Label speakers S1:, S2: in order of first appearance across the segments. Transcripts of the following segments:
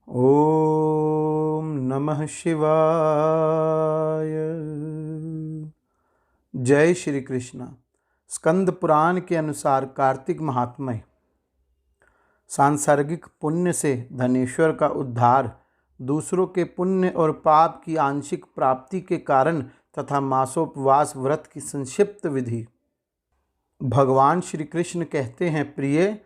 S1: ओम नमः शिवाय। जय श्री कृष्ण। स्कंद पुराण के अनुसार कार्तिक महात्म्य। सांसर्गिक पुण्य से धनेश्वर का उद्धार, दूसरों के पुण्य और पाप की आंशिक प्राप्ति के कारण तथा मासोपवास व्रत की संक्षिप्त विधि। भगवान श्री कृष्ण कहते हैं, प्रिय,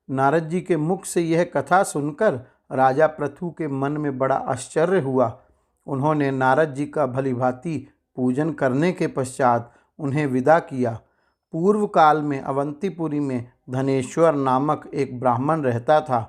S1: नारद जी के मुख से यह कथा सुनकर राजा पृथु के मन में बड़ा आश्चर्य हुआ। उन्होंने नारद जी का भलीभांति पूजन करने के पश्चात उन्हें विदा किया। पूर्व काल में अवंतीपुरी में धनेश्वर नामक एक ब्राह्मण रहता था।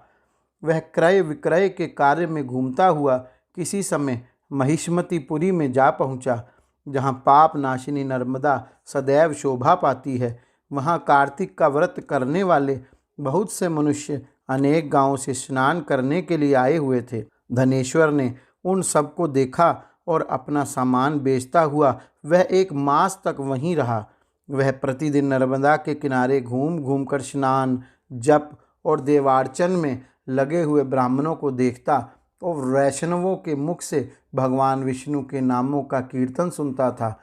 S1: वह क्रय विक्रय के कार्य में घूमता हुआ किसी समय महिष्मतीपुरी में जा पहुंचा, जहां पाप नाशिनी नर्मदा सदैव शोभा पाती है। वहां कार्तिक का व्रत करने वाले बहुत से मनुष्य अनेक गांवों से स्नान करने के लिए आए हुए थे। धनेश्वर ने उन सबको देखा और अपना सामान बेचता हुआ वह 1 मास तक वहीं रहा। वह प्रतिदिन नर्मदा के किनारे घूम घूम कर स्नान, जप और देवार्चन में लगे हुए ब्राह्मणों को देखता और वैष्णवों के मुख से भगवान विष्णु के नामों का कीर्तन सुनता था।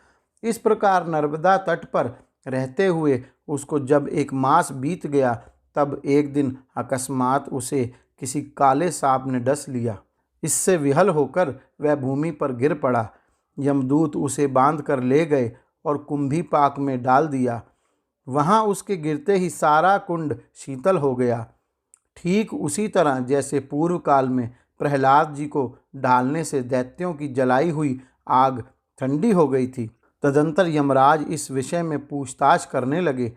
S1: इस प्रकार नर्मदा तट पर रहते हुए उसको जब 1 मास बीत गया, तब एक दिन अकस्मात उसे किसी काले सांप ने डस लिया। इससे विहल होकर वह भूमि पर गिर पड़ा। यमदूत उसे बांध कर ले गए और कुंभी पाक में डाल दिया। वहां उसके गिरते ही सारा कुंड शीतल हो गया, ठीक उसी तरह जैसे पूर्व काल में प्रहलाद जी को डालने से दैत्यों की जलाई हुई आग ठंडी हो गई थी। तदंतर यमराज इस विषय में पूछताछ करने लगे।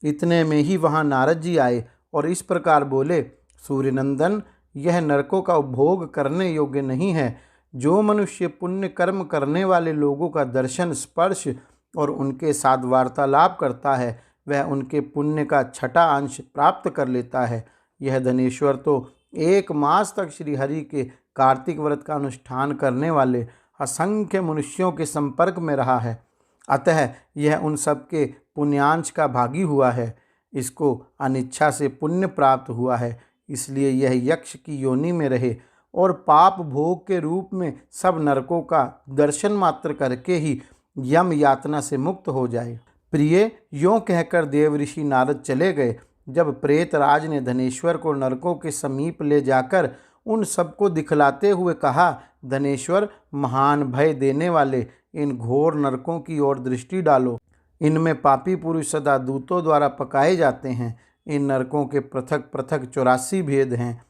S1: इतने में ही वहां नारद जी आए और इस प्रकार बोले, सूर्यनंदन, यह नरकों का उपभोग करने योग्य नहीं है। जो मनुष्य पुण्य कर्म करने वाले लोगों का दर्शन, स्पर्श और उनके साथ वार्तालाप करता है, वह उनके पुण्य का 6वां अंश प्राप्त कर लेता है। यह धनेश्वर तो 1 मास तक श्रीहरि के कार्तिक व्रत का अनुष्ठान करने वाले असंख्य मनुष्यों के संपर्क में रहा है, अतः यह उन सबके पुण्यांश का भागी हुआ है। इसको अनिच्छा से पुण्य प्राप्त हुआ है, इसलिए यह यक्ष की योनि में रहे और पाप भोग के रूप में सब नरकों का दर्शन मात्र करके ही यम यातना से मुक्त हो जाए। प्रिय, यों कहकर देव ऋषि नारद चले गए। जब प्रेतराज ने धनेश्वर को नरकों के समीप ले जाकर उन सबको दिखलाते हुए कहा, धनेश्वर, महान भय देने वाले इन घोर नरकों की ओर दृष्टि डालो। इनमें पापी पुरुष सदा दूतों द्वारा पकाए जाते हैं। इन नरकों के पृथक पृथक 84 भेद हैं।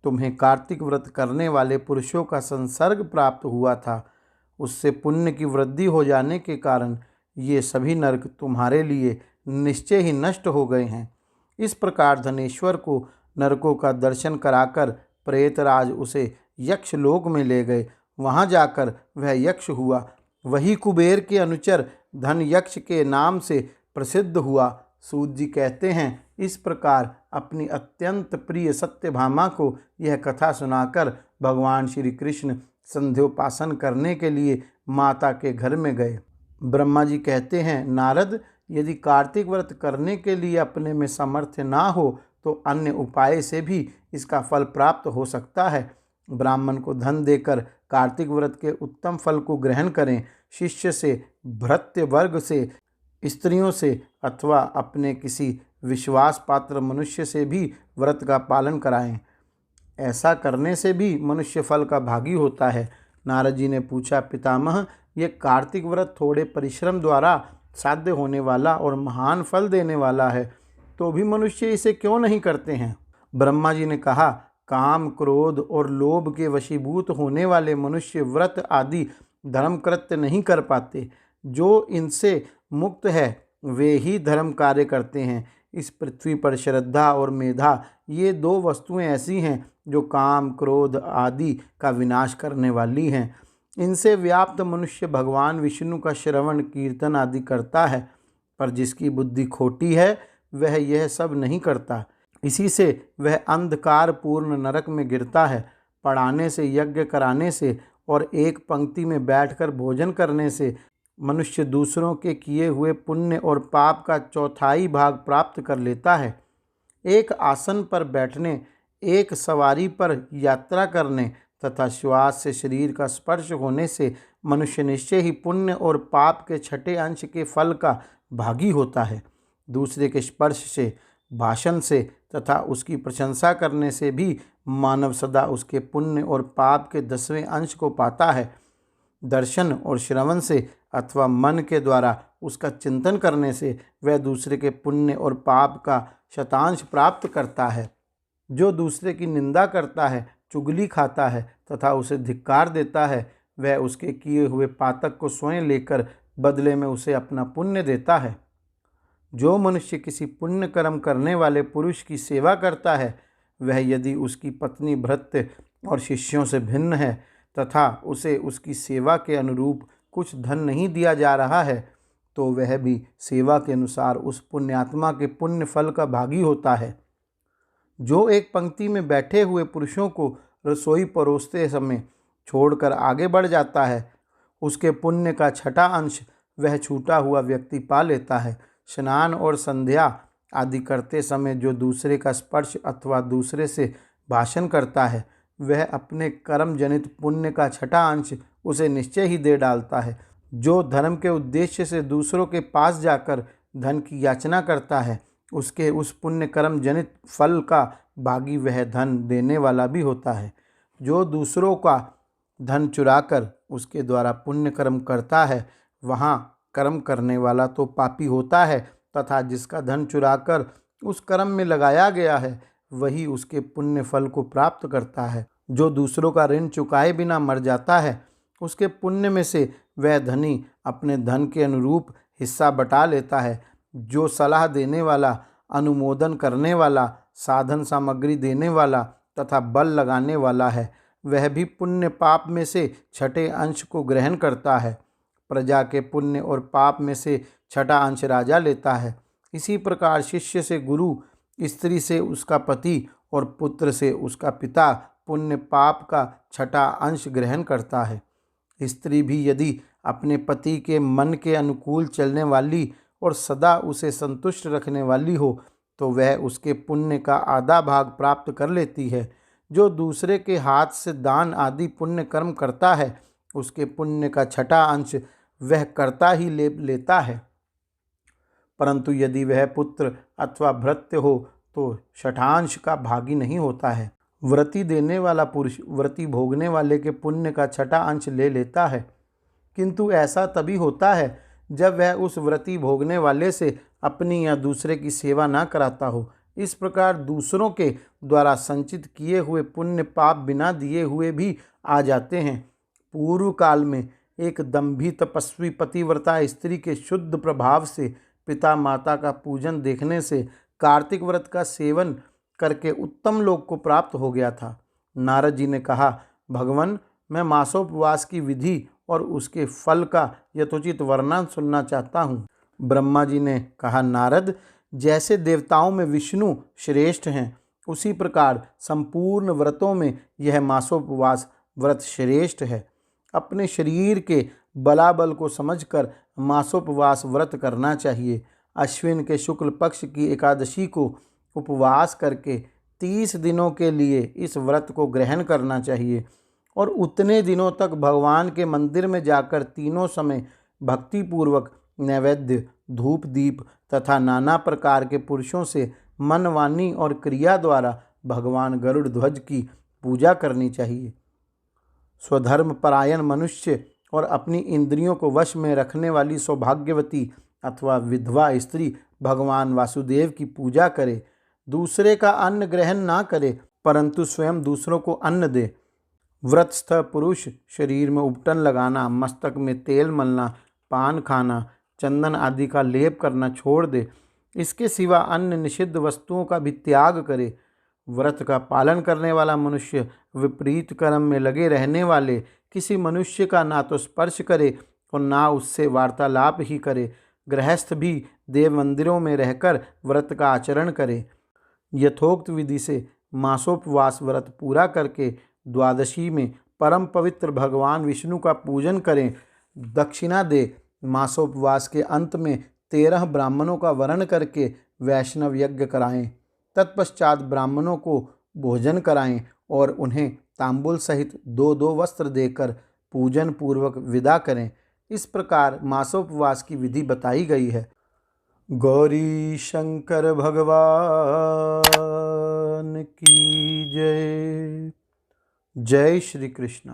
S1: तुम्हें कार्तिक व्रत करने वाले पुरुषों का संसर्ग प्राप्त हुआ था। उससे पुण्य की वृद्धि हो जाने के कारण ये सभी नरक तुम्हारे लिए निश्चय ही नष्ट हो गए हैं। इस प्रकार धनेश्वर को नरकों का दर्शन कराकर प्रेतराज उसे यक्षलोक में ले गए। वहां जाकर वह यक्ष हुआ। वही कुबेर के अनुचर धन यक्ष के नाम से प्रसिद्ध हुआ। सूत जी कहते हैं, इस प्रकार अपनी अत्यंत प्रिय सत्यभामा को यह कथा सुनाकर भगवान श्री कृष्ण संध्योपासन करने के लिए माता के घर में गए। ब्रह्मा जी कहते हैं, नारद, यदि कार्तिक व्रत करने के लिए अपने में सामर्थ्य ना हो तो अन्य उपाय से भी इसका फल प्राप्त हो सकता है। ब्राह्मण को धन देकर कार्तिक व्रत के उत्तम फल को ग्रहण करें। शिष्य से, भृत्य वर्ग से, स्त्रियों से अथवा अपने किसी विश्वास पात्र मनुष्य से भी व्रत का पालन कराएं। ऐसा करने से भी मनुष्य फल का भागी होता है। नारद जी ने पूछा, पितामह, ये कार्तिक व्रत थोड़े परिश्रम द्वारा साध्य होने वाला और महान फल देने वाला है, तो भी मनुष्य इसे क्यों नहीं करते हैं? ब्रह्मा जी ने कहा, काम, क्रोध और लोभ के वशीभूत होने वाले मनुष्य व्रत आदि धर्म कृत्य नहीं कर पाते। जो इनसे मुक्त है वे ही धर्म कार्य करते हैं। इस पृथ्वी पर श्रद्धा और मेधा, ये 2 वस्तुएं ऐसी हैं जो काम, क्रोध आदि का विनाश करने वाली हैं। इनसे व्याप्त मनुष्य भगवान विष्णु का श्रवण, कीर्तन आदि करता है, पर जिसकी बुद्धि खोटी है वह यह सब नहीं करता। इसी से वह अंधकार पूर्ण नरक में गिरता है। पढ़ाने से, यज्ञ कराने से और एक पंक्ति में बैठकर भोजन करने से मनुष्य दूसरों के किए हुए पुण्य और पाप का 1/4 भाग प्राप्त कर लेता है। एक आसन पर बैठने, एक सवारी पर यात्रा करने तथा श्वास से शरीर का स्पर्श होने से मनुष्य निश्चय ही पुण्य और पाप के छठे अंश के फल का भागी होता है। दूसरे के स्पर्श से, भाषण से तथा उसकी प्रशंसा करने से भी मानव सदा उसके पुण्य और पाप के 10वें अंश को पाता है। दर्शन और श्रवण से अथवा मन के द्वारा उसका चिंतन करने से वह दूसरे के पुण्य और पाप का शतांश प्राप्त करता है। जो दूसरे की निंदा करता है, चुगली खाता है तथा उसे धिक्कार देता है, वह उसके किए हुए पातक को स्वयं लेकर बदले में उसे अपना पुण्य देता है। जो मनुष्य किसी पुण्य कर्म करने वाले पुरुष की सेवा करता है, वह यदि उसकी पत्नी भृत्य और शिष्यों से भिन्न है तथा उसे उसकी सेवा के अनुरूप कुछ धन नहीं दिया जा रहा है, तो वह भी सेवा के अनुसार उस पुण्यात्मा के पुण्य फल का भागी होता है। जो एक पंक्ति में बैठे हुए पुरुषों को रसोई परोसते समय छोड़कर आगे बढ़ जाता है, उसके पुण्य का छठा अंश वह छूटा हुआ व्यक्ति पा लेता है। स्नान और संध्या आदि करते समय जो दूसरे का स्पर्श अथवा दूसरे से भाषण करता है, वह अपने कर्म जनित पुण्य का छठा अंश उसे निश्चय ही दे डालता है। जो धर्म के उद्देश्य से दूसरों के पास जाकर धन की याचना करता है, उसके उस पुण्य कर्म जनित फल का भागी वह धन देने वाला भी होता है। जो दूसरों का धन चुराकर उसके द्वारा पुण्य कर्म करता है, वहाँ कर्म करने वाला तो पापी होता है तथा जिसका धन चुराकर उस कर्म में लगाया गया है, वही उसके पुण्य फल को प्राप्त करता है। जो दूसरों का ऋण चुकाए बिना मर जाता है, उसके पुण्य में से वह धनी अपने धन के अनुरूप हिस्सा बटा लेता है। जो सलाह देने वाला, अनुमोदन करने वाला, साधन सामग्री देने वाला तथा बल लगाने वाला है, वह भी पुण्य पाप में से छठे अंश को ग्रहण करता है। प्रजा के पुण्य और पाप में से छठा अंश राजा लेता है। इसी प्रकार शिष्य से गुरु, स्त्री से उसका पति और पुत्र से उसका पिता पुण्य पाप का छठा अंश ग्रहण करता है। स्त्री भी यदि अपने पति के मन के अनुकूल चलने वाली और सदा उसे संतुष्ट रखने वाली हो, तो वह उसके पुण्य का आधा भाग प्राप्त कर लेती है। जो दूसरे के हाथ से दान आदि पुण्य कर्म करता है, उसके पुण्य का छठा अंश वह करता ही ले लेता है। परंतु यदि वह पुत्र अथवा भृत्य हो तो छठांश का भागी नहीं होता है। व्रति देने वाला पुरुष व्रति भोगने वाले के पुण्य का छठा अंश ले लेता है, किंतु ऐसा तभी होता है जब वह उस व्रति भोगने वाले से अपनी या दूसरे की सेवा ना कराता हो। इस प्रकार दूसरों के द्वारा संचित किए हुए पुण्य पाप बिना दिए हुए भी आ जाते हैं। पूर्व काल में एक दंभी तपस्वी पतिव्रता स्त्री के शुद्ध प्रभाव से पिता माता का पूजन देखने से कार्तिक व्रत का सेवन करके उत्तम लोक को प्राप्त हो गया था। नारद जी ने कहा, भगवान, मैं मासोपवास की विधि और उसके फल का यथोचित वर्णन सुनना चाहता हूँ। ब्रह्मा जी ने कहा, नारद, जैसे देवताओं में विष्णु श्रेष्ठ हैं, उसी प्रकार संपूर्ण व्रतों में यह मासोपवास व्रत श्रेष्ठ है। अपने शरीर के बलाबल को समझकर मासोपवास व्रत करना चाहिए। अश्विन के शुक्ल पक्ष की एकादशी को उपवास करके 30 दिनों के लिए इस व्रत को ग्रहण करना चाहिए और उतने दिनों तक भगवान के मंदिर में जाकर तीनों समय भक्तिपूर्वक नैवेद्य, धूप दीप तथा नाना प्रकार के पुरुषों से मन, वाणी और क्रिया द्वारा भगवान गरुड़ ध्वज की पूजा करनी चाहिए। स्वधर्म परायण मनुष्य और अपनी इंद्रियों को वश में रखने वाली सौभाग्यवती अथवा विधवा स्त्री भगवान वासुदेव की पूजा करे। दूसरे का अन्न ग्रहण ना करे, परंतु स्वयं दूसरों को अन्न दे। व्रतस्थ पुरुष शरीर में उपटन लगाना, मस्तक में तेल मलना, पान खाना, चंदन आदि का लेप करना छोड़ दे। इसके सिवा अन्य निषिद्ध वस्तुओं का भी त्याग करे। व्रत का पालन करने वाला मनुष्य विपरीत कर्म में लगे रहने वाले किसी मनुष्य का ना तो स्पर्श करे और ना उससे वार्तालाप ही करे। गृहस्थ भी देव मंदिरों में रहकर व्रत का आचरण करे। यथोक्त विधि से मासोपवास व्रत पूरा करके द्वादशी में परम पवित्र भगवान विष्णु का पूजन करें, दक्षिणा दे। मासोपवास के अंत में 13 ब्राह्मणों का वर्ण करके वैष्णव यज्ञ कराएं। तत्पश्चात ब्राह्मणों को भोजन कराएं और उन्हें तांबूल सहित 2-2 वस्त्र देकर पूजन पूर्वक विदा करें। इस प्रकार मासोपवास की विधि बताई गई है। गौरी शंकर भगवान की जय। जय श्री कृष्ण।